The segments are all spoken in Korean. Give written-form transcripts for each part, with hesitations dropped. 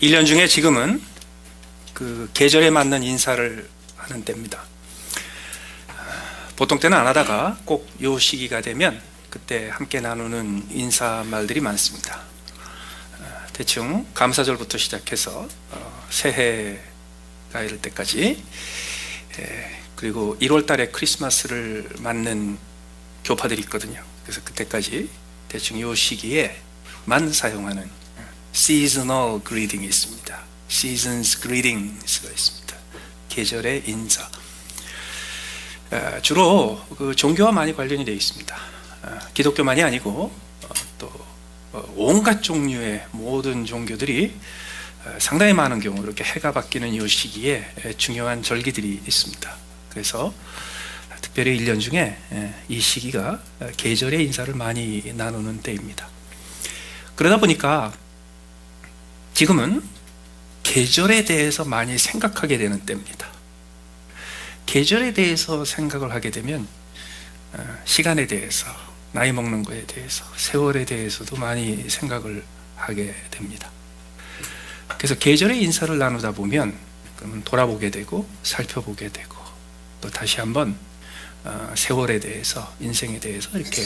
1년 중에 지금은 그 계절에 맞는 인사를 하는 때입니다. 보통 때는 안 하다가 꼭 요 시기가 되면 그때 함께 나누는 인사말들이 많습니다. 대충 감사절부터 시작해서 새해가 이럴 때까지, 그리고 1월 달에 크리스마스를 맞는 교파들이 있거든요. 그래서 그때까지 대충 요 시기에만 사용하는 seasonal greeting이 있습니다. seasons greetings가 있습니다. 계절의 인사. 주로 그 종교와 많이 관련이 되어 있습니다. 기독교만이 아니고 또 온갖 종류의 모든 종교들이 상당히 많은 경우 이렇게 해가 바뀌는 이 시기에 중요한 절기들이 있습니다. 그래서 특별히 1년 중에 이 시기가 계절의 인사를 많이 나누는 때입니다. 그러다 보니까 지금은 계절에 대해서 많이 생각하게 되는 때입니다. 계절에 대해서 생각을 하게 되면 시간에 대해서, 나이 먹는 거에 대해서, 세월에 대해서도 많이 생각을 하게 됩니다. 그래서 계절의 인사를 나누다 보면 그러면 돌아보게 되고 살펴보게 되고 또 다시 한번 세월에 대해서, 인생에 대해서 이렇게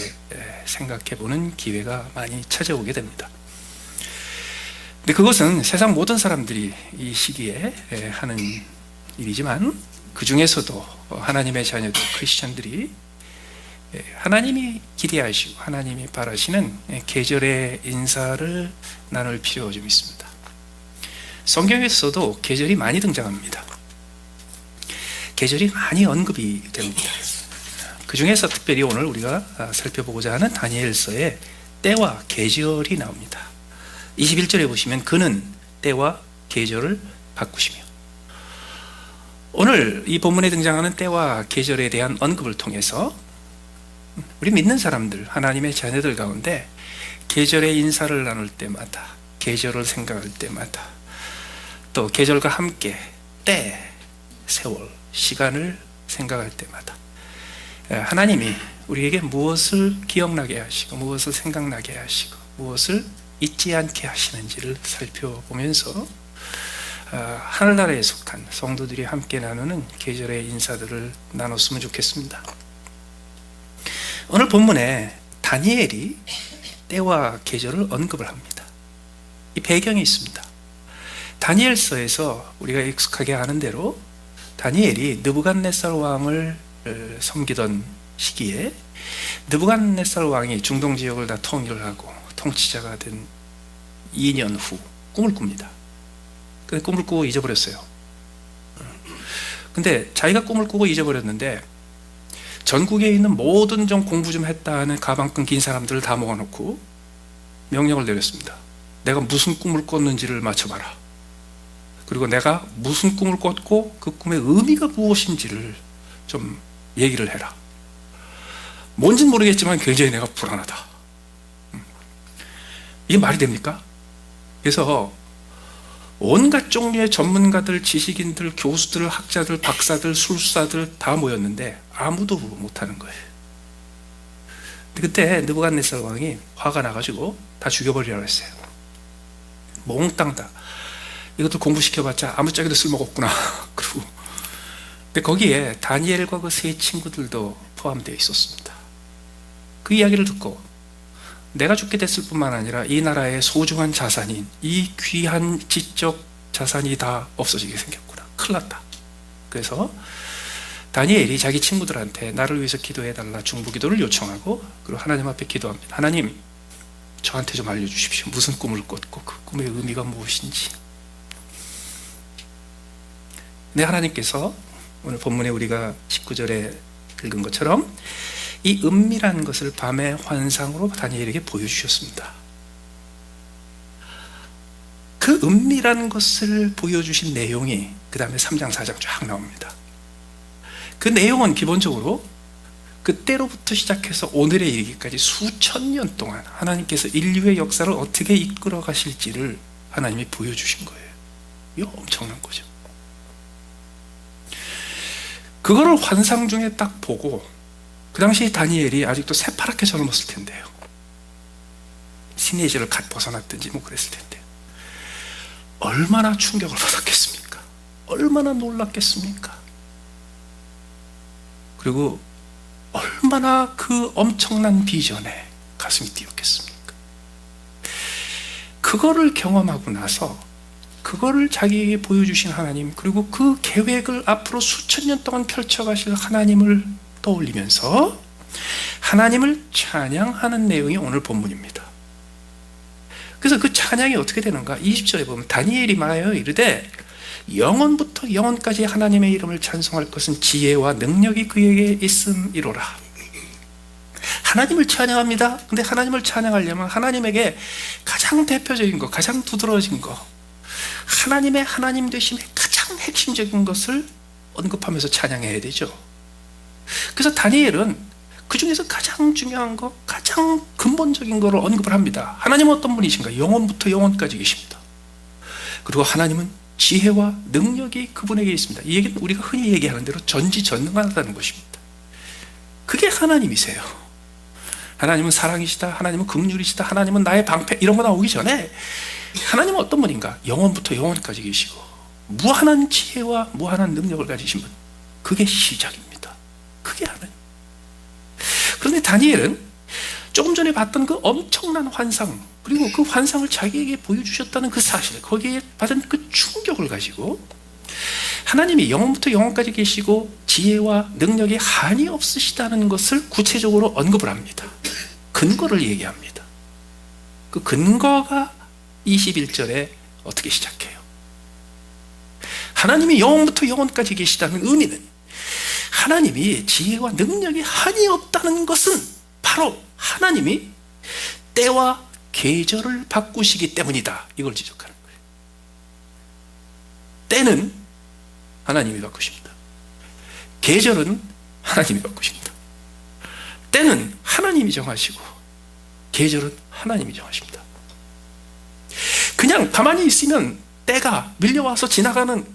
생각해 보는 기회가 많이 찾아오게 됩니다. 근데 그것은 세상 모든 사람들이 이 시기에 하는 일이지만 그 중에서도 하나님의 자녀들, 크리스천들이 하나님이 기대하시고 하나님이 바라시는 계절의 인사를 나눌 필요가 좀 있습니다. 성경에서도 계절이 많이 등장합니다. 계절이 많이 언급이 됩니다. 그 중에서 특별히 오늘 우리가 살펴보고자 하는 다니엘서에 때와 계절이 나옵니다. 21절에 보시면 그는 때와 계절을 바꾸시며, 오늘 이 본문에 등장하는 때와 계절에 대한 언급을 통해서 우리 믿는 사람들, 하나님의 자녀들 가운데 계절의 인사를 나눌 때마다, 계절을 생각할 때마다, 또 계절과 함께 때, 세월, 시간을 생각할 때마다 하나님이 우리에게 무엇을 기억나게 하시고 무엇을 생각나게 하시고 무엇을 잊지 않게 하시는지를 살펴보면서 하늘나라에 속한 성도들이 함께 나누는 계절의 인사들을 나눴으면 좋겠습니다. 오늘 본문에 다니엘이 때와 계절을 언급을 합니다. 이 배경이 있습니다. 다니엘서에서 우리가 익숙하게 아는 대로 다니엘이 느부갓네살 왕을 섬기던 시기에 느부갓네살 왕이 중동 지역을 다 통일을 하고 통치자가 된 2년 후 꿈을 꿉니다. 근데 꿈을 꾸고 잊어버렸어요. 근데 자기가 꿈을 꾸고 잊어버렸는데 전국에 있는 모든 좀 공부 좀 했다 하는 가방끈 긴 사람들을 다 모아놓고 명령을 내렸습니다. 내가 무슨 꿈을 꿨는지를 맞춰봐라. 그리고 내가 무슨 꿈을 꿨고 그 꿈의 의미가 무엇인지를 좀 얘기를 해라. 뭔진 모르겠지만 굉장히 내가 불안하다. 이게 말이 됩니까? 그래서 온갖 종류의 전문가들, 지식인들, 교수들, 학자들, 박사들, 술사들 다 모였는데 아무도 못하는 거예요. 그때 느부갓네살 왕이 화가 나가지고 다 죽여버리라고 했어요. 몽땅 다. 이것도 공부시켜봤자 아무짝에도 쓸모없구나. 그리고 근데 거기에 다니엘과 그 세 친구들도 포함되어 있었습니다. 그 이야기를 듣고 내가 죽게 됐을 뿐만 아니라 이 나라의 소중한 자산인 이 귀한 지적 자산이 다 없어지게 생겼구나. 큰일 났다. 그래서 다니엘이 자기 친구들한테 나를 위해서 기도해달라 중보기도를 요청하고 그리고 하나님 앞에 기도합니다. 하나님, 저한테 좀 알려주십시오. 무슨 꿈을 꿨고 그 꿈의 의미가 무엇인지. 네, 하나님께서 오늘 본문에 우리가 19절에 읽은 것처럼 이 은밀한 것을 밤의 환상으로 다니엘에게 보여주셨습니다. 그 은밀한 것을 보여주신 내용이 그 다음에 3장 4장 쫙 나옵니다. 그 내용은 기본적으로 그때로부터 시작해서 오늘에 이르기까지 수천 년 동안 하나님께서 인류의 역사를 어떻게 이끌어 가실지를 하나님이 보여주신 거예요. 이거 엄청난 거죠. 그거를 환상 중에 딱 보고, 그 당시 다니엘이 아직도 새파랗게 젊었을 텐데요. 티네이저를 갓 벗어났든지 뭐 그랬을 텐데 얼마나 충격을 받았겠습니까? 얼마나 놀랐겠습니까? 그리고 얼마나 그 엄청난 비전에 가슴이 뛰었겠습니까? 그거를 경험하고 나서 그거를 자기에게 보여주신 하나님, 그리고 그 계획을 앞으로 수천 년 동안 펼쳐가실 하나님을 떠올리면서 하나님을 찬양하는 내용이 오늘 본문입니다. 그래서 그 찬양이 어떻게 되는가? 20절에 보면 다니엘이 말하여 이르되 영원부터 영원까지 하나님의 이름을 찬송할 것은 지혜와 능력이 그에게 있음이로라. 하나님을 찬양합니다. 근데 하나님을 찬양하려면 하나님에게 가장 대표적인 것, 가장 두드러진 것, 하나님의 하나님 되심의 가장 핵심적인 것을 언급하면서 찬양해야 되죠. 그래서 다니엘은 그 중에서 가장 중요한 것, 가장 근본적인 것을 언급을 합니다. 하나님은 어떤 분이신가? 영원부터 영원까지 계십니다. 그리고 하나님은 지혜와 능력이 그분에게 있습니다. 이 얘기는 우리가 흔히 얘기하는 대로 전지전능하다는 것입니다. 그게 하나님이세요. 하나님은 사랑이시다, 하나님은 긍휼이시다, 하나님은 나의 방패, 이런 거 나오기 전에 하나님은 어떤 분인가? 영원부터 영원까지 계시고 무한한 지혜와 무한한 능력을 가지신 분, 그게 시작입니다. 그게 하나님. 그런데 다니엘은 조금 전에 봤던 그 엄청난 환상, 그리고 그 환상을 자기에게 보여주셨다는 그 사실, 거기에 받은 그 충격을 가지고 하나님이 영원부터 영원까지 계시고 지혜와 능력이 한이 없으시다는 것을 구체적으로 언급을 합니다. 근거를 얘기합니다. 그 근거가 21절에 어떻게 시작해요? 하나님이 영원부터 영원까지 계시다는 의미는 하나님이 지혜와 능력이 한이 없다는 것은 바로 하나님이 때와 계절을 바꾸시기 때문이다, 이걸 지적하는 거예요. 때는 하나님이 바꾸십니다. 계절은 하나님이 바꾸십니다. 때는 하나님이 정하시고 계절은 하나님이 정하십니다. 그냥 가만히 있으면 때가 밀려와서 지나가는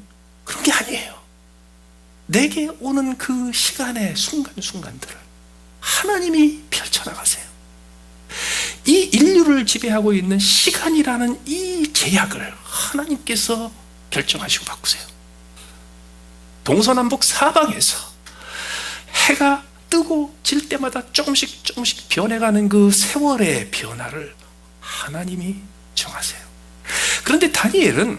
그런 게 아니에요. 내게 오는 그 시간의 순간순간들을 하나님이 펼쳐나가세요. 이 인류를 지배하고 있는 시간이라는 이 제약을 하나님께서 결정하시고 바꾸세요. 동서남북 사방에서 해가 뜨고 질 때마다 조금씩 조금씩 변해가는 그 세월의 변화를 하나님이 정하세요. 그런데 다니엘은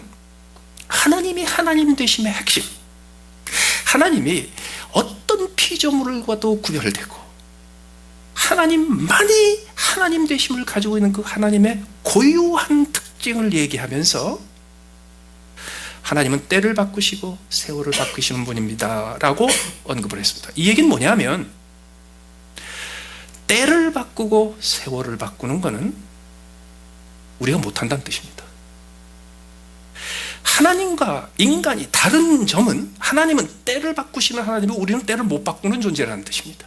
하나님이 하나님 되심의 핵심, 하나님이 어떤 피조물과도 구별되고 하나님만이 하나님 되심을 가지고 있는 그 하나님의 고유한 특징을 얘기하면서 하나님은 때를 바꾸시고 세월을 바꾸시는 분입니다 라고 언급을 했습니다. 이 얘기는 뭐냐면 때를 바꾸고 세월을 바꾸는 것은 우리가 못한다는 뜻입니다. 하나님과 인간이 다른 점은 하나님은 때를 바꾸시는 하나님이고 우리는 때를 못 바꾸는 존재라는 뜻입니다.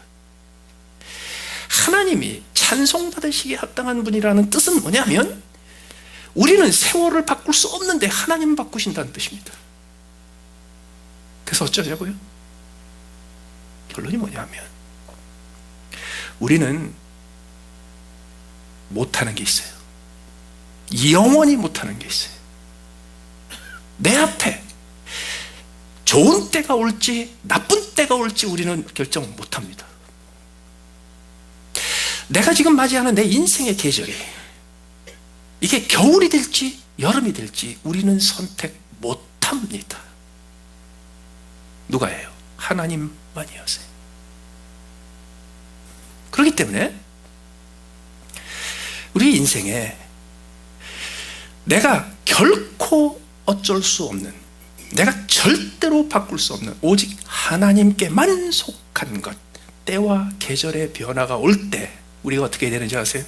하나님이 찬송받으시기에 합당한 분이라는 뜻은 뭐냐면 우리는 세월을 바꿀 수 없는데 하나님은 바꾸신다는 뜻입니다. 그래서 어쩌자고요? 결론이 뭐냐면 우리는 못하는 게 있어요. 영원히 못하는 게 있어요. 내 앞에 좋은 때가 올지 나쁜 때가 올지 우리는 결정 못합니다. 내가 지금 맞이하는 내 인생의 계절이 이게 겨울이 될지 여름이 될지 우리는 선택 못합니다. 누가 해요? 하나님만이 하세요. 그렇기 때문에 우리 인생에 내가 결코 어쩔 수 없는, 내가 절대로 바꿀 수 없는 오직 하나님께만 속한 것, 때와 계절의 변화가 올 때 우리가 어떻게 해야 되는지 아세요?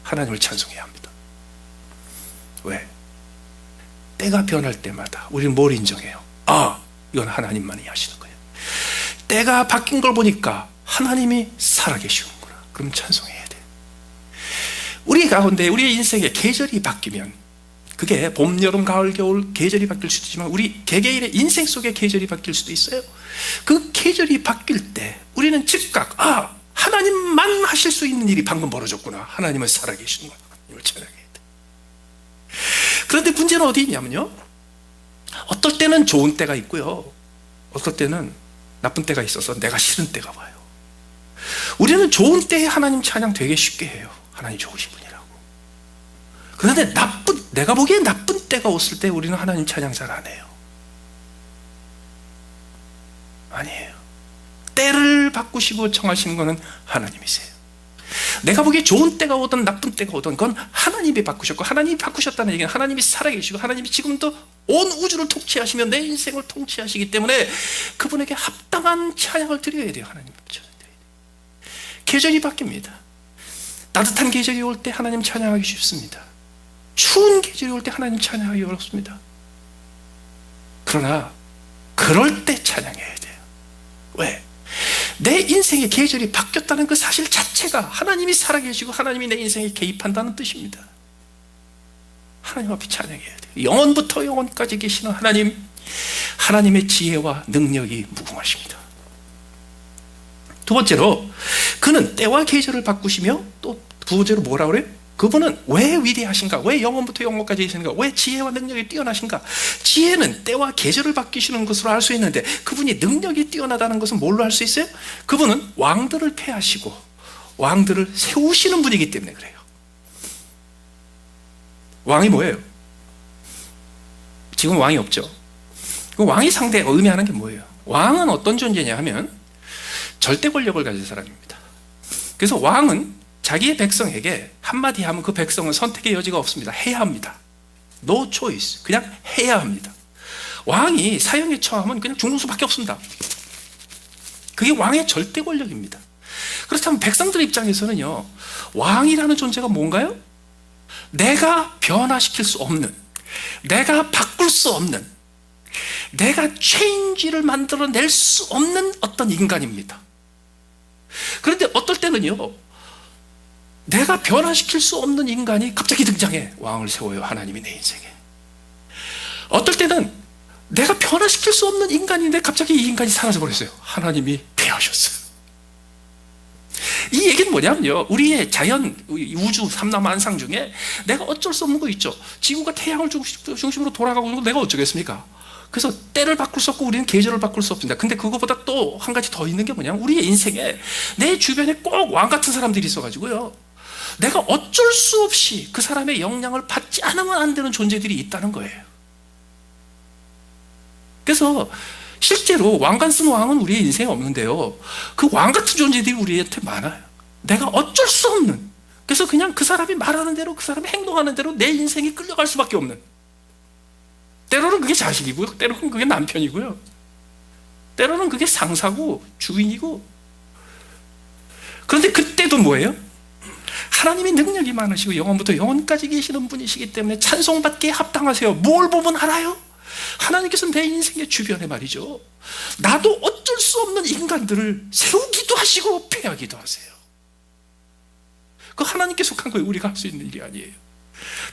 하나님을 찬송해야 합니다. 왜? 때가 변할 때마다 우리는 뭘 인정해요? 아, 이건 하나님만이 하시는 거예요. 때가 바뀐 걸 보니까 하나님이 살아계시는구나. 그럼 찬송해야 돼. 우리 가운데 우리의 인생에 계절이 바뀌면 그게 봄, 여름, 가을, 겨울 계절이 바뀔 수도 있지만 우리 개개인의 인생 속에 계절이 바뀔 수도 있어요. 그 계절이 바뀔 때 우리는 즉각 하나님만 하실 수 있는 일이 방금 벌어졌구나. 하나님은 살아계시는구나. 하나님을 찬양해야 돼. 그런데 문제는 어디 있냐면요, 어떨 때는 좋은 때가 있고요, 어떨 때는 나쁜 때가 있어서 내가 싫은 때가 와요. 우리는 좋은 때에 하나님 찬양 되게 쉽게 해요. 하나님 좋으신 분이라고. 그런데 내가 보기엔 나쁜 때가 왔을 때 우리는 하나님 찬양 잘 안 해요. 아니에요. 때를 바꾸시고 청하시는 것은 하나님이세요. 내가 보기에 좋은 때가 오든 나쁜 때가 오든 그건 하나님이 바꾸셨고, 하나님이 바꾸셨다는 얘기는 하나님이 살아계시고 하나님이 지금도 온 우주를 통치하시며 내 인생을 통치하시기 때문에 그분에게 합당한 찬양을 드려야 돼요. 하나님 찬양 드려야 돼요. 계절이 바뀝니다. 따뜻한 계절이 올 때 하나님 찬양하기 쉽습니다. 추운 계절이 올 때 하나님 찬양하기 어렵습니다. 그러나 그럴 때 찬양해야 돼요. 왜? 내 인생의 계절이 바뀌었다는 그 사실 자체가 하나님이 살아계시고 하나님이 내 인생에 개입한다는 뜻입니다. 하나님 앞에 찬양해야 돼요. 영원부터 영원까지 계시는 하나님, 하나님의 지혜와 능력이 무궁하십니다. 두 번째로, 그는 때와 계절을 바꾸시며, 또 두 번째로 뭐라고 그래요? 그분은 왜 위대하신가? 왜 영원부터 영원까지 계시는가? 왜 지혜와 능력이 뛰어나신가? 지혜는 때와 계절을 바뀌시는 것으로 알 수 있는데, 그분이 능력이 뛰어나다는 것은 뭘로 알 수 있어요? 그분은 왕들을 폐하시고 왕들을 세우시는 분이기 때문에 그래요. 왕이 뭐예요? 지금 왕이 없죠. 그 왕이 상대가 의미하는 게 뭐예요? 왕은 어떤 존재냐 하면 절대 권력을 가진 사람입니다. 그래서 왕은 자기의 백성에게 한마디 하면 그 백성은 선택의 여지가 없습니다. 해야 합니다. No choice. 그냥 해야 합니다. 왕이 사형에 처하면 그냥 죽는 수밖에 없습니다. 그게 왕의 절대 권력입니다. 그렇다면 백성들 입장에서는요, 왕이라는 존재가 뭔가요? 내가 변화시킬 수 없는, 내가 바꿀 수 없는, 내가 체인지를 만들어낼 수 없는 어떤 인간입니다. 그런데 어떨 때는요, 내가 변화시킬 수 없는 인간이 갑자기 등장해 왕을 세워요. 하나님이 내 인생에. 어떨 때는 내가 변화시킬 수 없는 인간인데 갑자기 이 인간이 사라져버렸어요. 하나님이 폐하셨어요. 이 얘기는 뭐냐면요, 우리의 자연, 우주 삼라만상 중에 내가 어쩔 수 없는 거 있죠. 지구가 태양을 중심으로 돌아가고 있는 거 내가 어쩌겠습니까? 그래서 때를 바꿀 수 없고 우리는 계절을 바꿀 수 없습니다. 근데 그거보다 또 한 가지 더 있는 게 뭐냐면, 우리의 인생에 내 주변에 꼭 왕 같은 사람들이 있어가지고요, 내가 어쩔 수 없이 그 사람의 영향을 받지 않으면 안 되는 존재들이 있다는 거예요. 그래서 실제로 왕관 쓴 왕은 우리의 인생에 없는데요, 그 왕 같은 존재들이 우리한테 많아요. 내가 어쩔 수 없는, 그래서 그냥 그 사람이 말하는 대로, 그 사람이 행동하는 대로 내 인생이 끌려갈 수밖에 없는, 때로는 그게 자식이고요, 때로는 그게 남편이고요, 때로는 그게 상사고 주인이고. 그런데 그때도 뭐예요? 하나님이 능력이 많으시고 영원부터 영원까지 계시는 분이시기 때문에 찬송받기에 합당하세요. 뭘 보면 알아요? 하나님께서 내 인생의 주변에 말이죠, 나도 어쩔 수 없는 인간들을 세우기도 하시고 폐하기도 하세요. 그 하나님께 속한 거예요. 우리가 할 수 있는 일이 아니에요.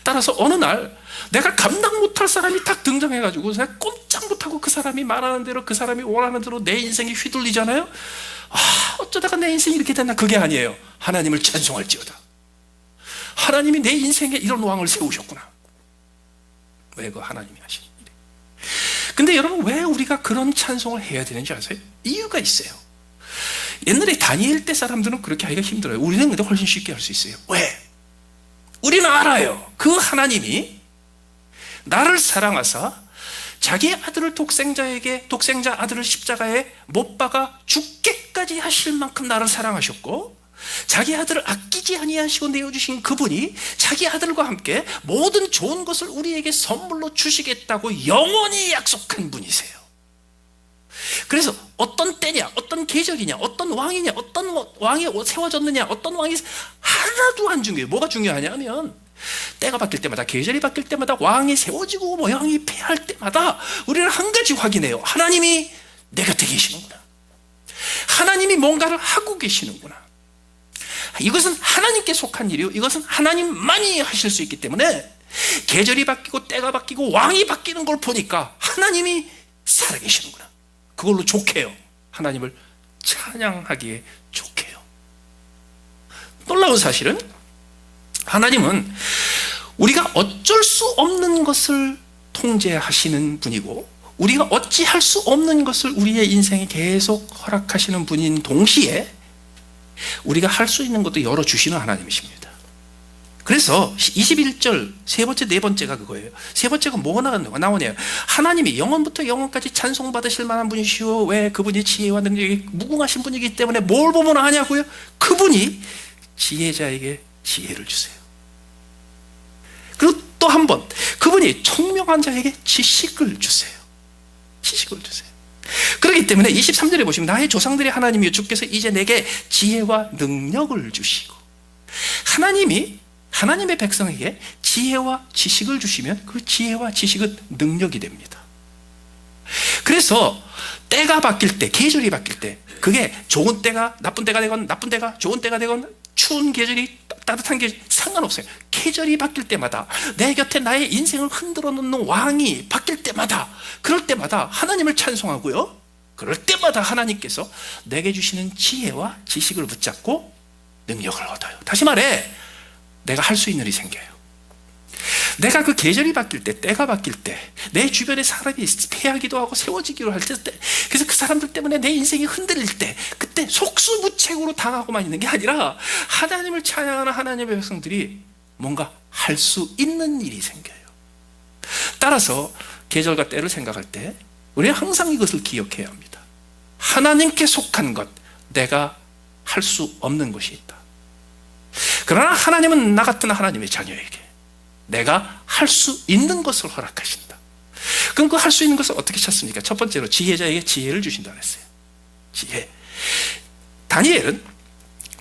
따라서 어느 날 내가 감당 못할 사람이 딱 등장해가지고 내가 꼼짝 못하고 그 사람이 말하는 대로, 그 사람이 원하는 대로 내 인생이 휘둘리잖아요. 어쩌다가 내 인생이 이렇게 됐나? 그게 아니에요. 하나님을 찬송할지어다. 하나님이 내 인생에 이런 왕을 세우셨구나. 왜? 그 하나님이 하시는 일이에요. 근데 여러분, 왜 우리가 그런 찬송을 해야 되는지 아세요? 이유가 있어요. 옛날에 다니엘 때 사람들은 그렇게 하기가 힘들어요. 우리는 근데 훨씬 쉽게 할 수 있어요. 왜? 우리는 알아요. 그 하나님이 나를 사랑하사 자기 아들을 독생자 아들을 십자가에 못 박아 죽게까지 하실 만큼 나를 사랑하셨고, 자기 아들을 아끼지 아니하시고 내어주신 그분이 자기 아들과 함께 모든 좋은 것을 우리에게 선물로 주시겠다고 영원히 약속한 분이세요. 그래서 어떤 때냐, 어떤 계절이냐, 어떤 왕이냐, 어떤 왕이 세워졌느냐, 어떤 왕이 하나도 안 중요해요. 뭐가 중요하냐면, 때가 바뀔 때마다, 계절이 바뀔 때마다, 왕이 세워지고 왕이 패할 때마다 우리는 한 가지 확인해요. 하나님이 내 곁에 계시는구나. 하나님이 뭔가를 하고 계시는구나. 이것은 하나님께 속한 일이요, 이것은 하나님만이 하실 수 있기 때문에 계절이 바뀌고 때가 바뀌고 왕이 바뀌는 걸 보니까 하나님이 살아계시는구나. 그걸로 족해요. 하나님을 찬양하기에 족해요. 놀라운 사실은, 하나님은 우리가 어쩔 수 없는 것을 통제하시는 분이고, 우리가 어찌할 수 없는 것을 우리의 인생에 계속 허락하시는 분인 동시에 우리가 할 수 있는 것도 열어주시는 하나님이십니다. 그래서 21절 세 번째, 네 번째가 그거예요. 세 번째가 뭐가 나오냐요? 하나님이 영원부터 영원까지 찬송받으실 만한 분이시오. 왜? 그분이 지혜와 능력이 무궁하신 분이기 때문에 뭘 보면 하냐고요? 그분이 지혜자에게 지혜를 주세요. 그리고 또 한 번, 그분이 총명한 자에게 지식을 주세요. 지식을 주세요. 그렇기 때문에 23절에 보시면 나의 조상들의 하나님이여 주께서 이제 내게 지혜와 능력을 주시고, 하나님이 하나님의 백성에게 지혜와 지식을 주시면 그 지혜와 지식은 능력이 됩니다. 그래서 때가 바뀔 때, 계절이 바뀔 때, 그게 좋은 때가 나쁜 때가 되건, 나쁜 때가 좋은 때가 되건, 추운 계절이 따뜻한 계절 상관없어요. 계절이 바뀔 때마다 내 곁에 나의 인생을 흔들어 놓는 왕이 바뀔 때마다, 그럴 때마다 하나님을 찬송하고요, 그럴 때마다 하나님께서 내게 주시는 지혜와 지식을 붙잡고 능력을 얻어요. 다시 말해, 내가 할 수 있는 일이 생겨요. 내가 그 계절이 바뀔 때, 때가 바뀔 때, 내 주변에 사람이 패하기도 하고 세워지기로 할 때, 그래서 그 사람들 때문에 내 인생이 흔들릴 때, 그때 속수무책으로 당하고만 있는 게 아니라 하나님을 찬양하는 하나님의 백성들이 뭔가 할 수 있는 일이 생겨요. 따라서 계절과 때를 생각할 때 우리는 항상 이것을 기억해야 합니다. 하나님께 속한 것, 내가 할 수 없는 것이 있다. 그러나 하나님은 나 같은 하나님의 자녀에게 내가 할 수 있는 것을 허락하신다. 그럼 그 할 수 있는 것을 어떻게 찾습니까? 첫 번째로 지혜자에게 지혜를 주신다 그랬어요. 지혜. 다니엘은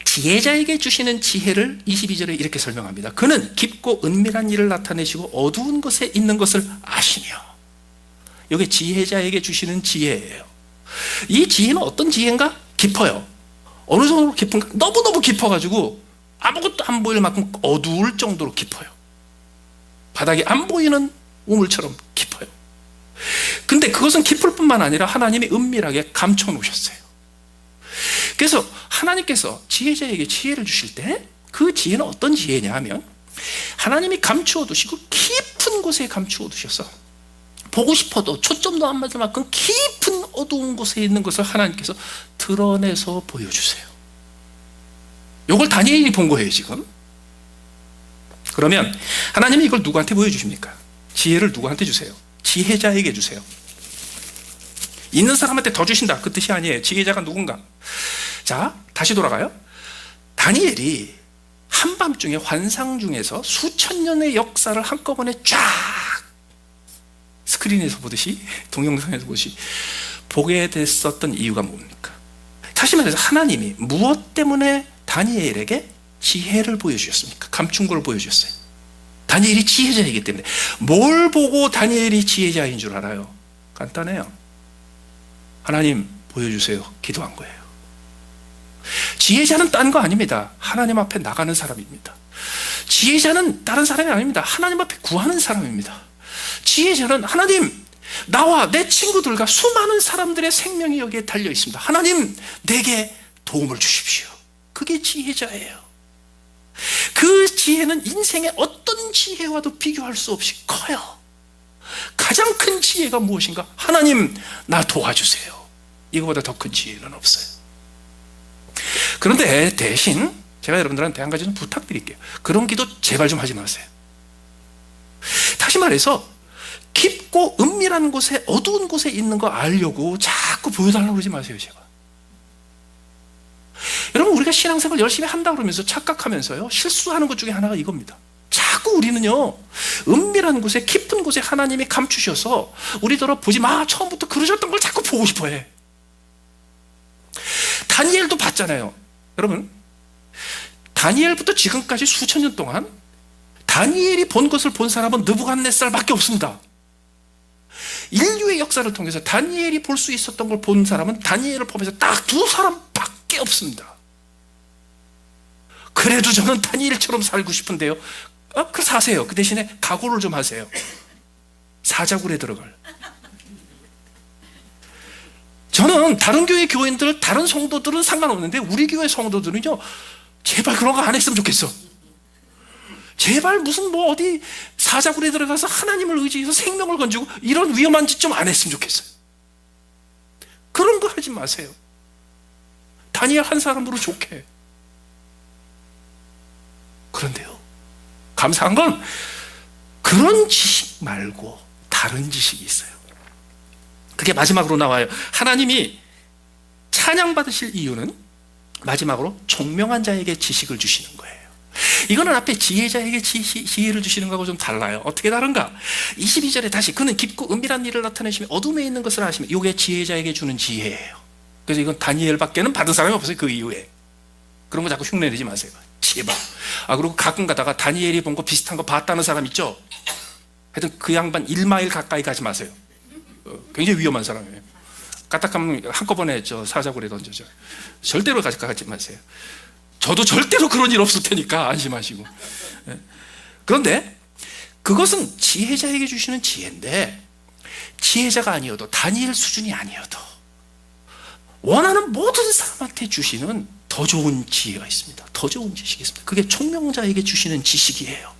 지혜자에게 주시는 지혜를 22절에 이렇게 설명합니다. 그는 깊고 은밀한 일을 나타내시고 어두운 곳에 있는 것을 아시며. 이게 지혜자에게 주시는 지혜예요. 이 지혜는 어떤 지혜인가? 깊어요. 어느 정도로 깊은가? 너무너무 깊어가지고 아무것도 안 보일 만큼 어두울 정도로 깊어요. 바닥이 안 보이는 우물처럼 깊어요. 근데 그것은 깊을 뿐만 아니라 하나님이 은밀하게 감춰 놓으셨어요. 그래서 하나님께서 지혜자에게 지혜를 주실 때 그 지혜는 어떤 지혜냐 하면, 하나님이 감추어 두시고 깊은 곳에 감추어 두셔서 보고 싶어도 초점도 안 맞을 만큼 깊은 어두운 곳에 있는 것을 하나님께서 드러내서 보여주세요. 이걸 다니엘이 본 거예요 지금. 그러면 하나님이 이걸 누구한테 보여주십니까? 지혜를 누구한테 주세요? 지혜자에게 주세요. 있는 사람한테 더 주신다, 그 뜻이 아니에요. 지혜자가 누군가. 자, 다시 돌아가요. 다니엘이 한밤중에 환상 중에서 수천 년의 역사를 한꺼번에 쫙 스크린에서 보듯이, 동영상에서 보듯이 보게 됐었던 이유가 뭡니까? 다시 말해서 하나님이 무엇 때문에 다니엘에게 지혜를 보여주셨습니까? 감춘 걸 보여주셨어요. 다니엘이 지혜자이기 때문에. 뭘 보고 다니엘이 지혜자인 줄 알아요? 간단해요. 하나님 보여주세요, 기도한 거예요. 지혜자는 딴 거 아닙니다. 하나님 앞에 나가는 사람입니다. 지혜자는 다른 사람이 아닙니다. 하나님 앞에 구하는 사람입니다. 지혜자는 하나님, 나와 내 친구들과 수많은 사람들의 생명이 여기에 달려 있습니다. 하나님, 내게 도움을 주십시오. 그게 지혜자예요. 그 지혜는 인생의 어떤 지혜와도 비교할 수 없이 커요. 가장 큰 지혜가 무엇인가? 하나님, 나 도와주세요. 이거보다 더 큰 지혜는 없어요. 그런데 대신 제가 여러분들한테 한 가지 좀 부탁드릴게요. 그런 기도 제발 좀 하지 마세요. 다시 말해서 깊고 은밀한 곳에, 어두운 곳에 있는 거 알려고 자꾸 보여달라고 그러지 마세요. 제발. 여러분, 우리가 신앙생활 열심히 한다고 그러면서 착각하면서요, 실수하는 것 중에 하나가 이겁니다. 자꾸 우리는요, 은밀한 곳에, 깊은 곳에 하나님이 감추셔서 우리더러 보지 마, 처음부터 그러셨던 걸 자꾸 보고 싶어 해. 다니엘도 봤잖아요. 여러분, 다니엘부터 지금까지 수천 년 동안 다니엘이 본 것을 본 사람은 느부갓네살밖에 없습니다. 인류의 역사를 통해서 다니엘이 볼 수 있었던 걸 본 사람은 다니엘을 보면서 딱 두 사람밖에 없습니다. 그래도 저는 다니엘처럼 살고 싶은데요. 그 사세요. 그 대신에 각오를 좀 하세요. 사자굴에 들어갈. 저는 다른 교회 교인들, 다른 성도들은 상관없는데 우리 교회 성도들은요, 제발 그런 거 안 했으면 좋겠어. 제발 무슨 뭐 어디 사자굴에 들어가서 하나님을 의지해서 생명을 건지고 이런 위험한 짓 좀 안 했으면 좋겠어요. 그런 거 하지 마세요. 다니엘 한 사람으로 좋게. 그런데요, 감사한 건 그런 지식 말고 다른 지식이 있어요. 그게 마지막으로 나와요. 하나님이 찬양받으실 이유는 마지막으로 총명한 자에게 지식을 주시는 거예요. 이거는 앞에 지혜자에게 지혜를 주시는 거하고 좀 달라요. 어떻게 다른가? 22절에 다시 그는 깊고 은밀한 일을 나타내시며 어둠에 있는 것을 아시며 이게 지혜자에게 주는 지혜예요. 그래서 이건 다니엘밖에는 받은 사람이 없어요. 그 이후에. 그런 거 자꾸 흉내내지 마세요. 제발. 그리고 가끔 가다가 다니엘이 본 거 비슷한 거 봤다는 사람 있죠? 하여튼 그 양반 1마일 가까이 가지 마세요. 굉장히 위험한 사람이에요. 까딱하면 한꺼번에 사자굴에 던져져요. 절대로 가지 마세요. 저도 절대로 그런 일 없을 테니까 안심하시고. 그런데 그것은 지혜자에게 주시는 지혜인데, 지혜자가 아니어도 다니엘 수준이 아니어도 원하는 모든 사람한테 주시는 더 좋은 지혜가 있습니다. 더 좋은 지식이 있습니다. 그게 총명자에게 주시는 지식이에요.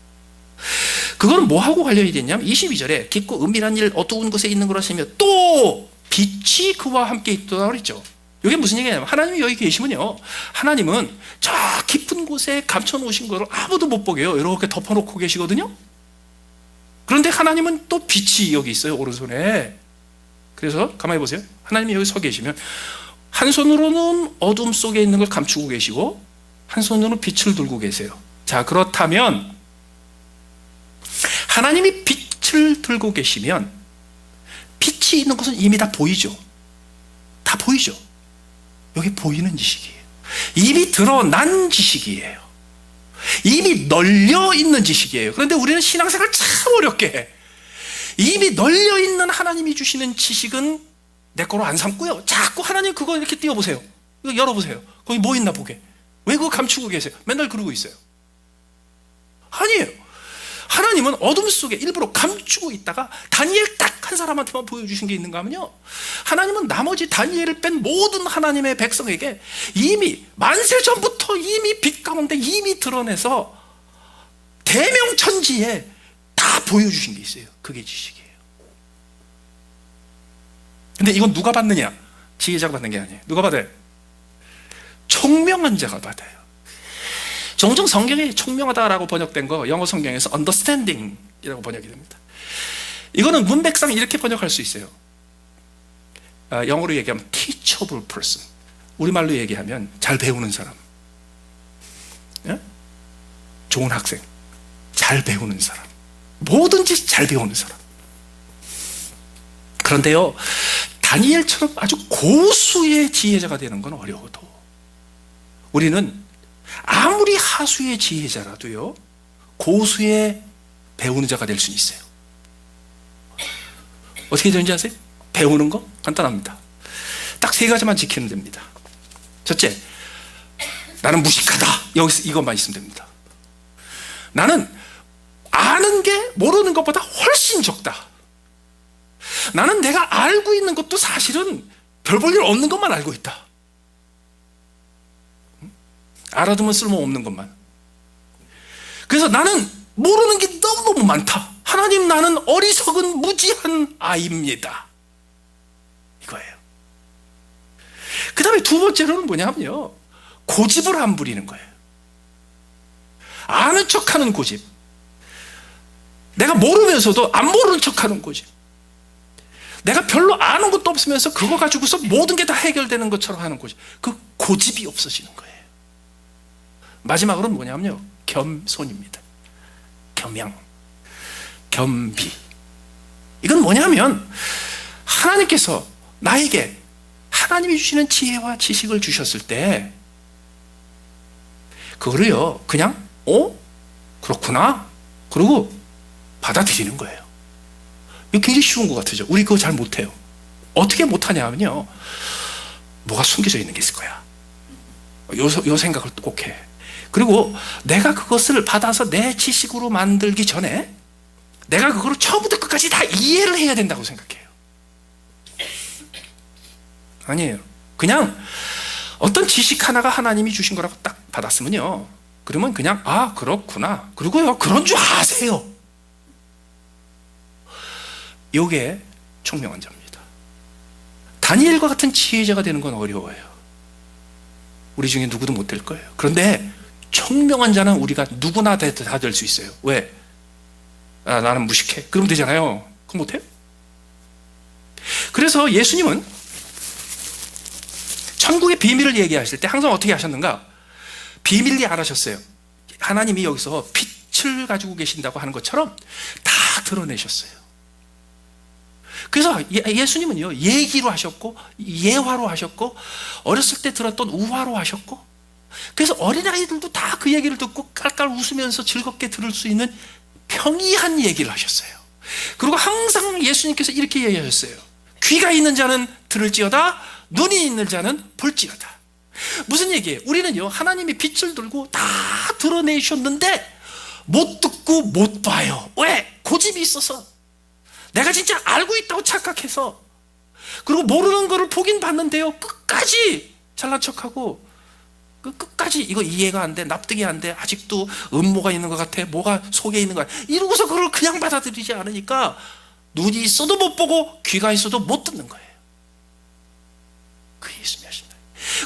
그거는 뭐하고 관련이 됐냐면 22절에 깊고 은밀한 일 어두운 곳에 있는 걸 하시며 또 빛이 그와 함께 있다고 그랬죠. 이게 무슨 얘기냐면 하나님이 여기 계시면요, 하나님은 저 깊은 곳에 감춰놓으신 거를 아무도 못 보게 요 이렇게 덮어놓고 계시거든요. 그런데 하나님은 또 빛이 여기 있어요, 오른손에. 그래서 가만히 보세요. 하나님이 여기 서 계시면 한 손으로는 어둠 속에 있는 걸 감추고 계시고 한 손으로는 빛을 들고 계세요. 자, 그렇다면 하나님이 빛을 들고 계시면 빛이 있는 것은 이미 다 보이죠. 다 보이죠. 여기 보이는 지식이에요. 이미 드러난 지식이에요. 이미 널려 있는 지식이에요. 그런데 우리는 신앙생활 참 어렵게 해. 이미 널려 있는 하나님이 주시는 지식은 내 거로 안 삼고요, 자꾸 하나님 그거 이렇게 띄워보세요. 이거 열어보세요. 거기 뭐 있나 보게. 왜 그거 감추고 계세요? 맨날 그러고 있어요. 아니에요. 하나님은 어둠 속에 일부러 감추고 있다가 다니엘 딱 한 사람한테만 보여주신 게 있는가 하면요, 하나님은 나머지 다니엘을 뺀 모든 하나님의 백성에게 이미 만세 전부터 이미 빛 가운데 이미 드러내서 대명천지에 다 보여주신 게 있어요. 그게 지식이에요. 근데 이건 누가 받느냐? 지혜자가 받는 게 아니에요. 누가 받아요? 총명한 자가 받아요. 종종 성경에 총명하다라고 번역된 거 영어 성경에서 understanding이라고 번역이 됩니다. 이거는 문맥상 이렇게 번역할 수 있어요. 영어로 얘기하면 teachable person, 우리말로 얘기하면 잘 배우는 사람, 좋은 학생, 잘 배우는 사람, 뭐든지 잘 배우는 사람. 그런데요, 다니엘처럼 아주 고수의 지혜자가 되는 건 어려워도 우리는 아무리 하수의 지혜자라도요, 고수의 배우는 자가 될 수 있어요. 어떻게 되는지 아세요? 배우는 거 간단합니다. 딱 세 가지만 지키면 됩니다. 첫째, 나는 무식하다. 여기서 이것만 있으면 됩니다. 나는 아는 게 모르는 것보다 훨씬 적다. 나는 내가 알고 있는 것도 사실은 별 볼 일 없는 것만 알고 있다. 알아두면 쓸모없는 것만. 그래서 나는 모르는 게 너무너무 많다. 하나님, 나는 어리석은 무지한 아이입니다. 이거예요. 그 다음에 두 번째로는 뭐냐면요, 고집을 안 부리는 거예요. 아는 척하는 고집. 내가 모르면서도 안 모르는 척하는 고집. 내가 별로 아는 것도 없으면서 그거 가지고서 모든 게 다 해결되는 것처럼 하는 고집. 그 고집이 없어지는 거예요. 마지막으로는 뭐냐면요, 겸손입니다. 겸양, 겸비. 이건 뭐냐면 하나님께서 나에게 하나님이 주시는 지혜와 지식을 주셨을 때 그거를요, 그냥 그렇구나 그러고 받아들이는 거예요. 이거 굉장히 쉬운 것 같으죠? 우리 그거 잘 못해요. 어떻게 못하냐면요, 뭐가 숨겨져 있는 게 있을 거야. 요 생각을 꼭 해. 그리고 내가 그것을 받아서 내 지식으로 만들기 전에 내가 그거를 처음부터 끝까지 다 이해를 해야 된다고 생각해요. 아니에요. 그냥 어떤 지식 하나가 하나님이 주신 거라고 딱 받았으면요, 그러면 그냥 아 그렇구나, 그리고요 그런 줄 아세요. 요게 총명한 자입니다. 다니엘과 같은 지혜자가 되는 건 어려워요. 우리 중에 누구도 못 될 거예요. 그런데 총명한 자는 우리가 누구나 다 될 수 있어요. 왜? 아, 나는 무식해. 그러면 되잖아요. 그거 못해요? 그래서 예수님은 천국의 비밀을 얘기하실 때 항상 어떻게 하셨는가? 비밀리 안 하셨어요. 하나님이 여기서 빛을 가지고 계신다고 하는 것처럼 다 드러내셨어요. 그래서 예수님은요, 얘기로 하셨고, 예화로 하셨고, 어렸을 때 들었던 우화로 하셨고, 그래서 어린아이들도 다 그 얘기를 듣고 깔깔 웃으면서 즐겁게 들을 수 있는 평이한 얘기를 하셨어요. 그리고 항상 예수님께서 이렇게 얘기하셨어요. 귀가 있는 자는 들을지어다, 눈이 있는 자는 볼지어다. 무슨 얘기예요? 우리는요, 하나님이 빛을 들고 다 드러내셨는데 못 듣고 못 봐요. 왜? 고집이 있어서. 내가 진짜 알고 있다고 착각해서. 그리고 모르는 거를 보긴 봤는데요, 끝까지 잘난 척하고, 끝까지 이거 이해가 안 돼, 납득이 안 돼, 아직도 음모가 있는 것 같아, 뭐가 속에 있는 거야, 이러고서 그걸 그냥 받아들이지 않으니까 눈이 있어도 못 보고 귀가 있어도 못 듣는 거예요. 그 예수님이 하신다.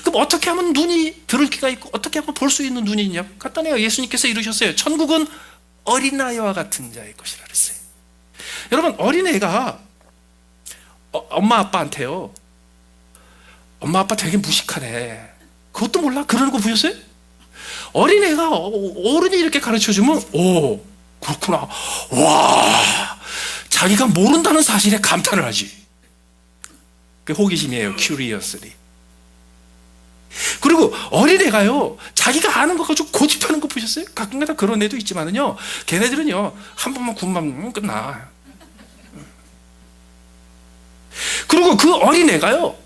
그럼 어떻게 하면 눈이 들을 귀가 있고 어떻게 하면 볼 수 있는 눈이 있냐? 간단해요. 예수님께서 이루셨어요. 천국은 어린아이와 같은 자의 것이라 그랬어요. 여러분, 어린애가 엄마 아빠한테요, 엄마 아빠 되게 무식하네, 그것도 몰라? 그러는 거 보셨어요? 어린애가 어른이 이렇게 가르쳐주면 오 그렇구나, 와, 자기가 모른다는 사실에 감탄을 하지. 그게 호기심이에요. curiously. 그리고 어린애가요, 자기가 아는 거 가지고 고집하는 거 보셨어요? 가끔가다 그런 애도 있지만은요, 걔네들은요 한 번만 군만 끝나. 그리고 그 어린애가요,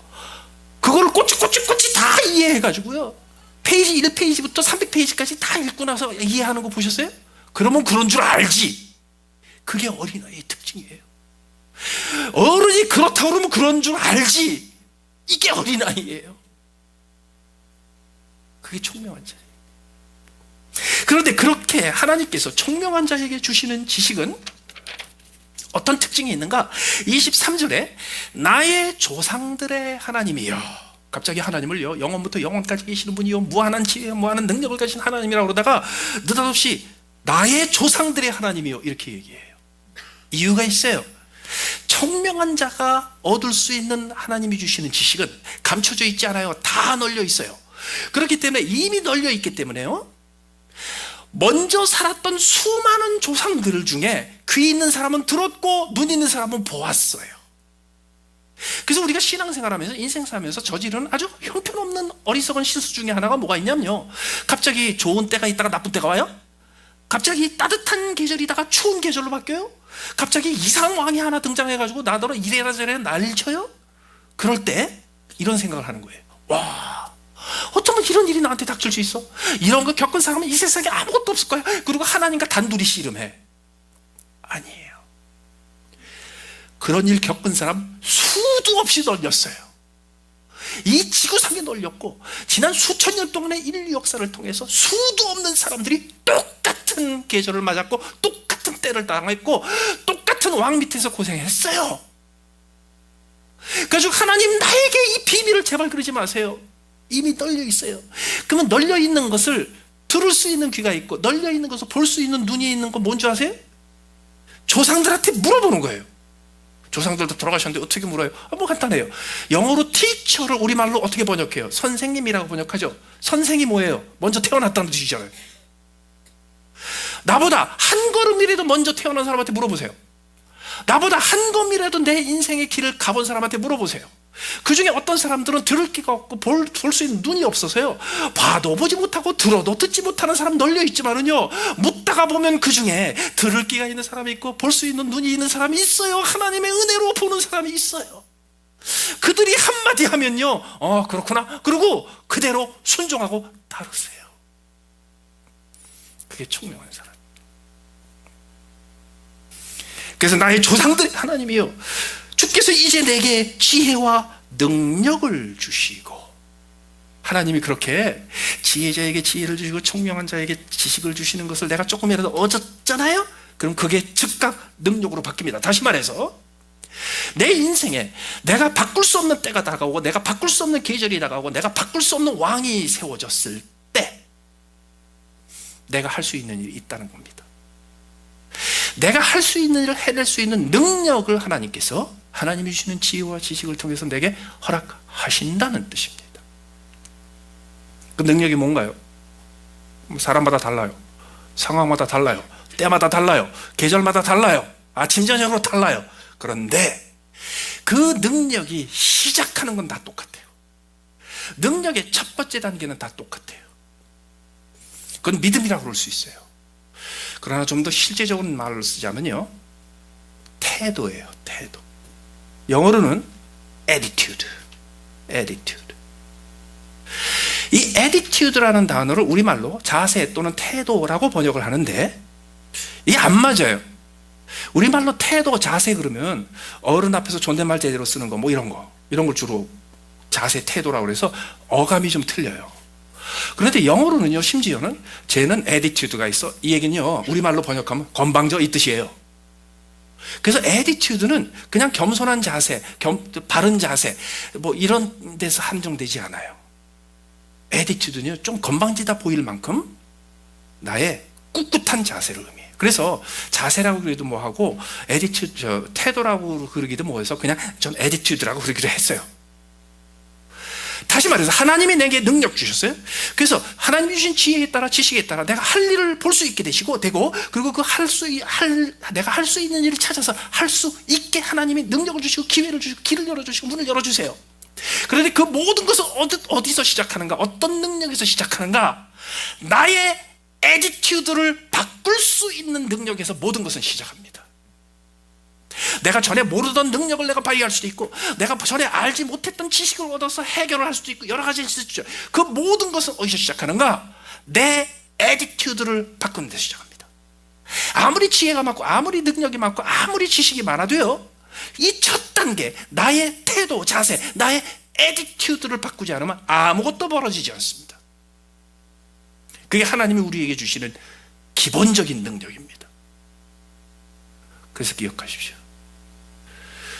그거를 꼬치꼬치 다 이해해가지고요, 페이지 1페이지부터 300페이지까지 다 읽고 나서 이해하는 거 보셨어요? 그러면 그런 줄 알지. 그게 어린아이의 특징이에요. 어른이 그렇다고 그러면 그런 줄 알지. 이게 어린아이예요. 그게 총명한 자예요. 그런데 그렇게 하나님께서 총명한 자에게 주시는 지식은 어떤 특징이 있는가? 23절에 나의 조상들의 하나님이여. 갑자기 하나님을요, 영원부터 영원까지 계시는 분이요, 무한한 지혜, 무한한 능력을 가진 하나님이라고 그러다가 느닷없이 나의 조상들의 하나님이요 이렇게 얘기해요. 이유가 있어요. 총명한 자가 얻을 수 있는 하나님이 주시는 지식은 감춰져 있지 않아요. 다 널려 있어요. 그렇기 때문에 이미 널려 있기 때문에요, 먼저 살았던 수많은 조상들 중에 귀 있는 사람은 들었고 눈 있는 사람은 보았어요. 그래서 우리가 신앙생활하면서 인생 살면서 저지르는 아주 형편없는 어리석은 실수 중에 하나가 뭐가 있냐면요, 갑자기 좋은 때가 있다가 나쁜 때가 와요. 갑자기 따뜻한 계절이다가 추운 계절로 바뀌어요. 갑자기 이상한 왕이 하나 등장해가지고 나더러 이래라 저래라 난리를 쳐요. 그럴 때 이런 생각을 하는 거예요. 와, 어쩌면 이런 일이 나한테 닥칠 수 있어? 이런 거 겪은 사람은 이 세상에 아무것도 없을 거야. 그리고 하나님과 단둘이 씨름해. 아니에요. 그런 일 겪은 사람 수도 없이 널렸어요. 이 지구상에 널렸고, 지난 수천 년 동안의 인류 역사를 통해서 수도 없는 사람들이 똑같은 계절을 맞았고 똑같은 때를 당했고 똑같은 왕 밑에서 고생했어요. 그래서 하나님, 나에게 이 비밀을 제발 그러지 마세요. 이미 널려 있어요. 그러면 널려 있는 것을 들을 수 있는 귀가 있고 널려 있는 것을 볼 수 있는 눈이 있는 건 뭔지 아세요? 조상들한테 물어보는 거예요. 조상들도 돌아가셨는데 어떻게 물어요? 뭐 간단해요. 영어로 teacher를 우리말로 어떻게 번역해요? 선생님이라고 번역하죠. 선생이 뭐예요? 먼저 태어났다는 뜻이잖아요. 나보다 한 걸음이라도 먼저 태어난 사람한테 물어보세요. 나보다 한 걸음이라도 내 인생의 길을 가본 사람한테 물어보세요. 그 중에 어떤 사람들은 들을 귀가 없고 볼 수 있는 눈이 없어서요, 봐도 보지 못하고 들어도 듣지 못하는 사람 널려 있지만은요, 묻다가 보면 그 중에 들을 귀가 있는 사람이 있고 볼 수 있는 눈이 있는 사람이 있어요. 하나님의 은혜로 보는 사람이 있어요. 그들이 한마디 하면요, 그렇구나, 그리고 그대로 순종하고 따르세요. 그게 총명한 사람. 그래서 나의 조상들 하나님이요, 주께서 이제 내게 지혜와 능력을 주시고, 하나님이 그렇게 지혜자에게 지혜를 주시고 총명한 자에게 지식을 주시는 것을 내가 조금이라도 얻었잖아요? 그럼 그게 즉각 능력으로 바뀝니다. 다시 말해서 내 인생에 내가 바꿀 수 없는 때가 다가오고 내가 바꿀 수 없는 계절이 다가오고 내가 바꿀 수 없는 왕이 세워졌을 때 내가 할 수 있는 일이 있다는 겁니다. 내가 할 수 있는 일을 해낼 수 있는 능력을 하나님께서 하나님이 주시는 지혜와 지식을 통해서 내게 허락하신다는 뜻입니다. 그 능력이 뭔가요? 사람마다 달라요. 상황마다 달라요. 때마다 달라요. 계절마다 달라요. 아침 저녁으로 달라요. 그런데 그 능력이 시작하는 건 다 똑같아요. 능력의 첫 번째 단계는 다 똑같아요. 그건 믿음이라고 그럴 수 있어요. 그러나 좀 더 실제적인 말을 쓰자면요, 태도예요. 태도. 영어로는 attitude. 이 attitude라는 단어를 우리말로 자세 또는 태도라고 번역을 하는데 이게 안 맞아요. 우리말로 태도, 자세 그러면 어른 앞에서 존댓말 제대로 쓰는 거, 뭐 이런 걸 주로 자세, 태도라고 그래서 어감이 좀 틀려요. 그런데 영어로는요, 심지어는 쟤는 attitude가 있어. 이 얘기는요, 우리말로 번역하면 건방져 이 뜻이에요. 그래서 attitude는 그냥 겸손한 자세, 바른 자세, 뭐 이런 데서 한정되지 않아요. attitude는요, 좀 건방지다 보일 만큼 나의 꿋꿋한 자세를 의미해요. 그래서 자세라고 그래도 뭐하고 attitude, 태도라고 그러기도 뭐해서 그냥 전 attitude라고 그러기도 했어요. 다시 말해서 하나님이 내게 능력 주셨어요. 그래서 하나님이 주신 지혜에 따라 지식에 따라 내가 할 일을 볼 수 있게 되고 그리고 그 내가 할 수 있는 일을 찾아서 할 수 있게 하나님이 능력을 주시고 기회를 주시고 길을 열어주시고 문을 열어주세요. 그런데 그 모든 것은 어디서 시작하는가? 어떤 능력에서 시작하는가? 나의 애티튜드를 바꿀 수 있는 능력에서 모든 것은 시작합니다. 내가 전에 모르던 능력을 내가 발휘할 수도 있고 내가 전에 알지 못했던 지식을 얻어서 해결을 할 수도 있고 여러 가지 있을 수 있죠. 그 모든 것은 어디서 시작하는가? 내 애티튜드를 바꾸는 데서 시작합니다. 아무리 지혜가 많고 아무리 능력이 많고 아무리 지식이 많아도요, 이 첫 단계 나의 태도, 자세, 나의 애티튜드를 바꾸지 않으면 아무것도 벌어지지 않습니다. 그게 하나님이 우리에게 주시는 기본적인 능력입니다. 그래서 기억하십시오.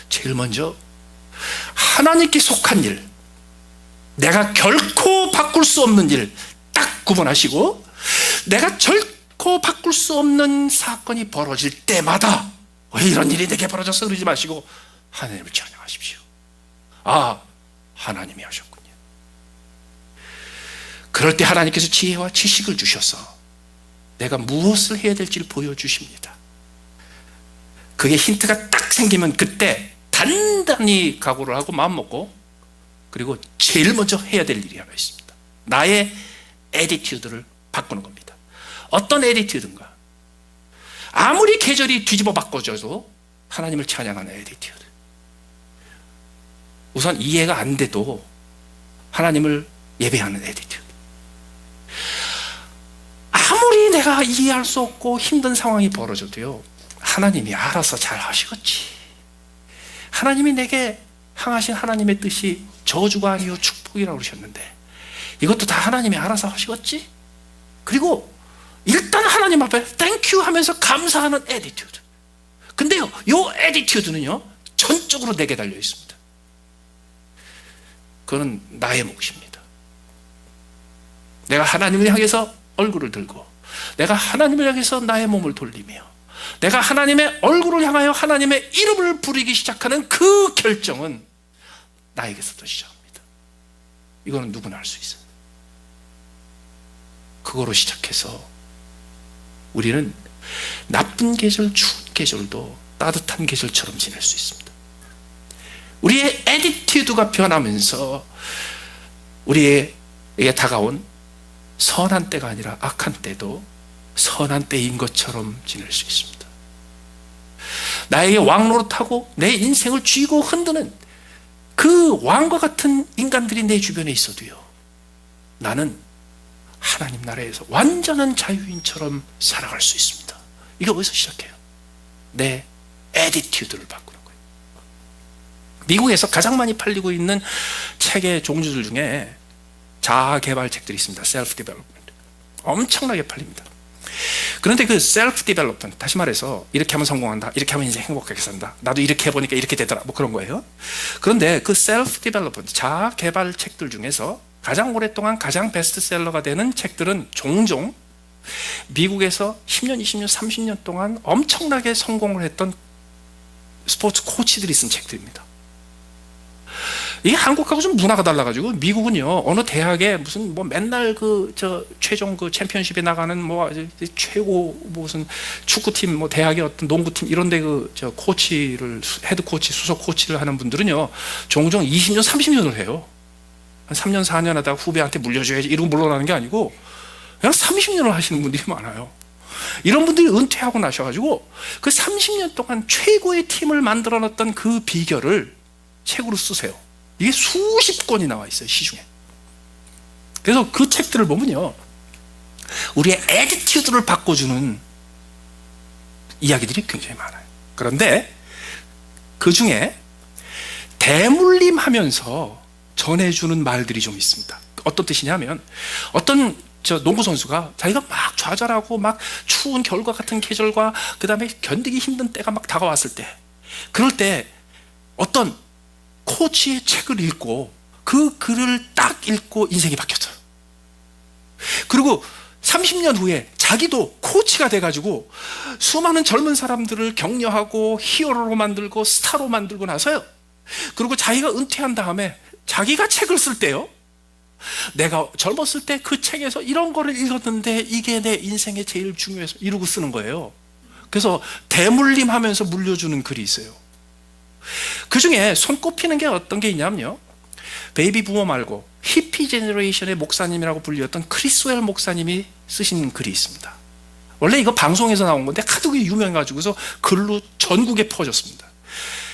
제일 먼저 하나님께 속한 일, 내가 결코 바꿀 수 없는 일 딱 구분하시고, 내가 결코 바꿀 수 없는 사건이 벌어질 때마다 왜 이런 일이 내게 벌어졌어 그러지 마시고 하나님을 찬양하십시오. 아, 하나님이 하셨군요. 그럴 때 하나님께서 지혜와 지식을 주셔서 내가 무엇을 해야 될지를 보여주십니다. 그게 힌트가 딱 생기면 그때 단단히 각오를 하고 마음 먹고, 그리고 제일 먼저 해야 될 일이 하나 있습니다. 나의 애티튜드를 바꾸는 겁니다. 어떤 애티튜드인가? 아무리 계절이 뒤집어 바꿔져도 하나님을 찬양하는 애티튜드. 우선 이해가 안 돼도 하나님을 예배하는 애티튜드. 아무리 내가 이해할 수 없고 힘든 상황이 벌어져도요, 하나님이 알아서 잘 하시겠지. 하나님이 내게 향하신 하나님의 뜻이 저주가 아니요 축복이라고 그러셨는데 이것도 다 하나님이 알아서 하시겠지. 그리고 일단 하나님 앞에 땡큐 하면서 감사하는 애티튜드. 근데요, 요 애티튜드는요 전적으로 내게 달려 있습니다. 그건 나의 몫입니다. 내가 하나님을 향해서 얼굴을 들고, 내가 하나님을 향해서 나의 몸을 돌리며, 내가 하나님의 얼굴을 향하여 하나님의 이름을 부르기 시작하는 그 결정은 나에게서부터 시작합니다. 이거는 누구나 할 수 있어요. 그거로 시작해서 우리는 나쁜 계절, 추운 계절도 따뜻한 계절처럼 지낼 수 있습니다. 우리의 애티튜드가 변하면서 우리에게 다가온 선한 때가 아니라 악한 때도 선한 때인 것처럼 지낼 수 있습니다. 나에게 왕노릇하고 내 인생을 쥐고 흔드는 그 왕과 같은 인간들이 내 주변에 있어도요, 나는 하나님 나라에서 완전한 자유인처럼 살아갈 수 있습니다. 이게 어디서 시작해요? 내 애티튜드를 바꾸는 거예요. 미국에서 가장 많이 팔리고 있는 책의 종류들 중에 자아 개발 책들이 있습니다. 셀프 디벨롭먼트. 엄청나게 팔립니다. 그런데 그 셀프 디벨롭먼트, 다시 말해서 이렇게 하면 성공한다, 이렇게 하면 인생 행복하게 산다, 나도 이렇게 해보니까 이렇게 되더라, 뭐 그런 거예요. 그런데 그 셀프 디벨롭먼트, 자아 개발 책들 중에서 가장 오랫동안 가장 베스트셀러가 되는 책들은 종종 미국에서 10년, 20년, 30년 동안 엄청나게 성공을 했던 스포츠 코치들이 쓴 책들입니다. 이게 한국하고 좀 문화가 달라가지고, 미국은요 어느 대학에 무슨 뭐 맨날 최종 챔피언십에 나가는 뭐 최고 무슨 축구팀, 뭐 대학의 어떤 농구팀 이런데 코치를, 헤드 코치, 수석 코치를 하는 분들은요 종종 20년, 30년을 해요. 한 3년, 4년 하다가 후배한테 물려줘야지 이러고 물러나는 게 아니고 그냥 30년을 하시는 분들이 많아요. 이런 분들이 은퇴하고 나셔가지고 그 30년 동안 최고의 팀을 만들어 놨던 그 비결을 책으로 쓰세요. 이게 수십 권이 나와 있어요, 시중에. 그래서 그 책들을 보면요 우리의 애티튜드를 바꿔주는 이야기들이 굉장히 많아요. 그런데 그 중에 대물림하면서 전해주는 말들이 좀 있습니다. 어떤 뜻이냐면, 어떤 농구 선수가 자기가 막 좌절하고 막 추운 겨울과 같은 계절과 그 다음에 견디기 힘든 때가 막 다가왔을 때, 그럴 때 어떤 코치의 책을 읽고 그 글을 딱 읽고 인생이 바뀌었어요. 그리고 30년 후에 자기도 코치가 돼가지고 수많은 젊은 사람들을 격려하고 히어로로 만들고 스타로 만들고 나서요, 그리고 자기가 은퇴한 다음에 자기가 책을 쓸 때요, 내가 젊었을 때 그 책에서 이런 거를 읽었는데 이게 내 인생에 제일 중요해서 이러고 쓰는 거예요. 그래서 대물림하면서 물려주는 글이 있어요. 그 중에 손꼽히는 게 어떤 게 있냐면요, 베이비 부모 말고 히피 제너레이션의 목사님이라고 불렸던 크리스웰 목사님이 쓰신 글이 있습니다. 원래 이거 방송에서 나온 건데 하도 유명해가지고서 글로 전국에 퍼졌습니다.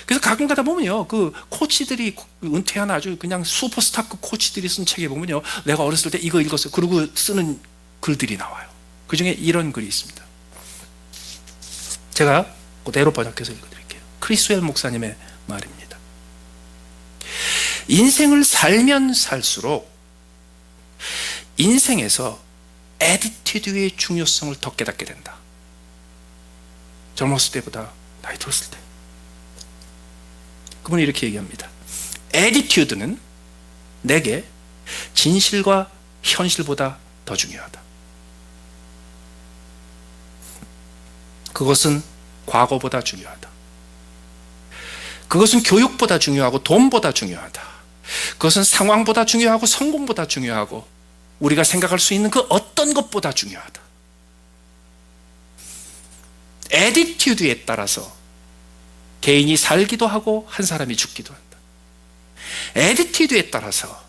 그래서 가끔 가다 보면요, 그 코치들이 은퇴한 아주 그냥 슈퍼스타급 코치들이 쓴 책에 보면요, 내가 어렸을 때 이거 읽었어요, 그러고 쓰는 글들이 나와요. 그 중에 이런 글이 있습니다. 제가 그대로 번역해서 읽어드릴게요. 크리스웰 목사님의 말입니다. 인생을 살면 살수록 인생에서 애티튜드의 중요성을 더 깨닫게 된다. 젊었을 때보다 나이 들었을 때. 그분이 이렇게 얘기합니다. 애티튜드는 내게 진실과 현실보다 더 중요하다. 그것은 과거보다 중요하다. 그것은 교육보다 중요하고 돈보다 중요하다. 그것은 상황보다 중요하고 성공보다 중요하고 우리가 생각할 수 있는 그 어떤 것보다 중요하다. 애티튜드에 따라서 개인이 살기도 하고 한 사람이 죽기도 한다. 애티튜드에 따라서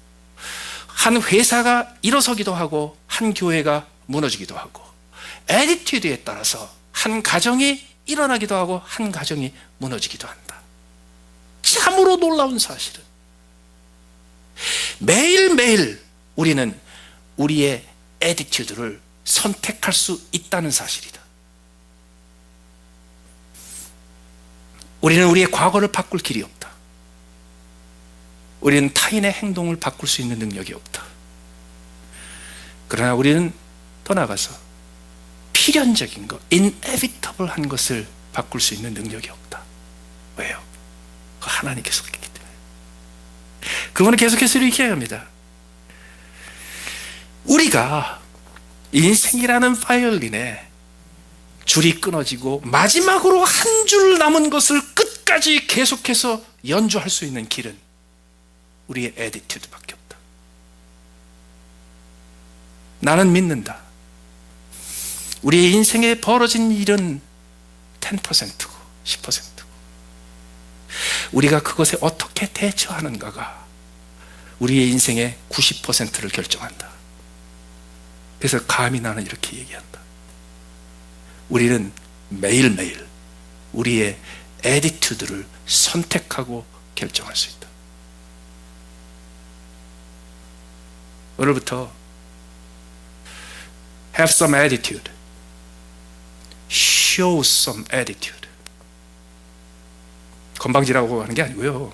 한 회사가 일어서기도 하고 한 교회가 무너지기도 하고, 애티튜드에 따라서 한 가정이 일어나기도 하고 한 가정이 무너지기도 한다. 참으로 놀라운 사실은 매일매일 우리는 우리의 애티튜드를 선택할 수 있다는 사실이다. 우리는 우리의 과거를 바꿀 길이 없다. 우리는 타인의 행동을 바꿀 수 있는 능력이 없다. 그러나 우리는 더 나아가서 필연적인 것, inevitable한 것을 바꿀 수 있는 능력이 없다. 왜요? 하나님께서 그렇기 때문에. 그분은 계속해서 이렇게 합니다. 우리가 인생이라는 바이올린에 줄이 끊어지고 마지막으로 한 줄 남은 것을 끝까지 계속해서 연주할 수 있는 길은 우리의 애티튜드밖에 없다. 나는 믿는다. 우리의 인생에 벌어진 일은 10%고 10%고 우리가 그것에 어떻게 대처하는가가 우리의 인생의 90%를 결정한다. 그래서 감히 나는 이렇게 얘기한다. 우리는 매일매일 우리의 애티튜드를 선택하고 결정할 수 있다. 오늘부터 have some attitude, show some attitude. 건방지라고 하는 게 아니고요,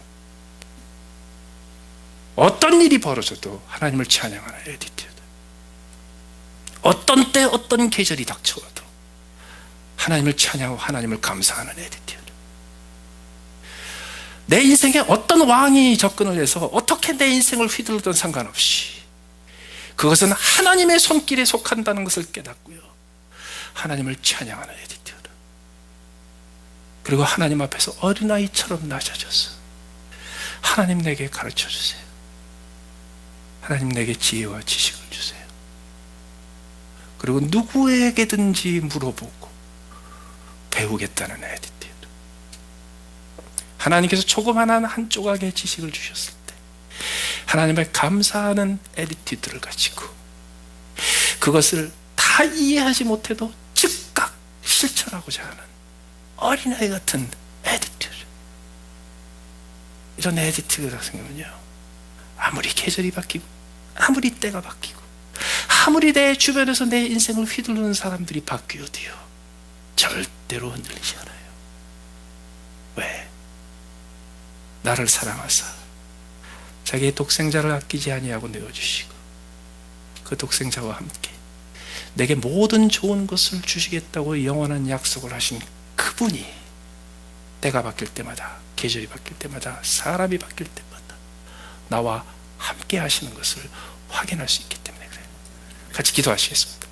어떤 일이 벌어져도 하나님을 찬양하는 에디튜드. 어떤 때 어떤 계절이 닥쳐와도 하나님을 찬양하고 하나님을 감사하는 에디튜드. 내 인생에 어떤 왕이 접근을 해서 어떻게 내 인생을 휘둘러도 상관없이 그것은 하나님의 손길에 속한다는 것을 깨닫고요, 하나님을 찬양하는 에디튜드. 그리고 하나님 앞에서 어린아이처럼 낮아져서 하나님 내게 가르쳐 주세요. 하나님 내게 지혜와 지식을 주세요. 그리고 누구에게든지 물어보고 배우겠다는 에디튜드. 하나님께서 조그만한 한 조각의 지식을 주셨을 때 하나님을 감사하는 에디튜드를 가지고 그것을 다 이해하지 못해도 즉각 실천하고자 하는 어린아이 같은 에디튜드. 이런 에디튜드가 생기면요, 아무리 계절이 바뀌고 아무리 때가 바뀌고 아무리 내 주변에서 내 인생을 휘두르는 사람들이 바뀌어도요, 절대로 흔들리지 않아요. 왜? 나를 사랑하사 자기의 독생자를 아끼지 아니하고 내어주시고 그 독생자와 함께 내게 모든 좋은 것을 주시겠다고 영원한 약속을 하신 그분이 때가 바뀔 때마다, 계절이 바뀔 때마다, 사람이 바뀔 때마다 나와 함께 하시는 것을 확인할 수 있기 때문에 그래요. 같이 기도하시겠습니다.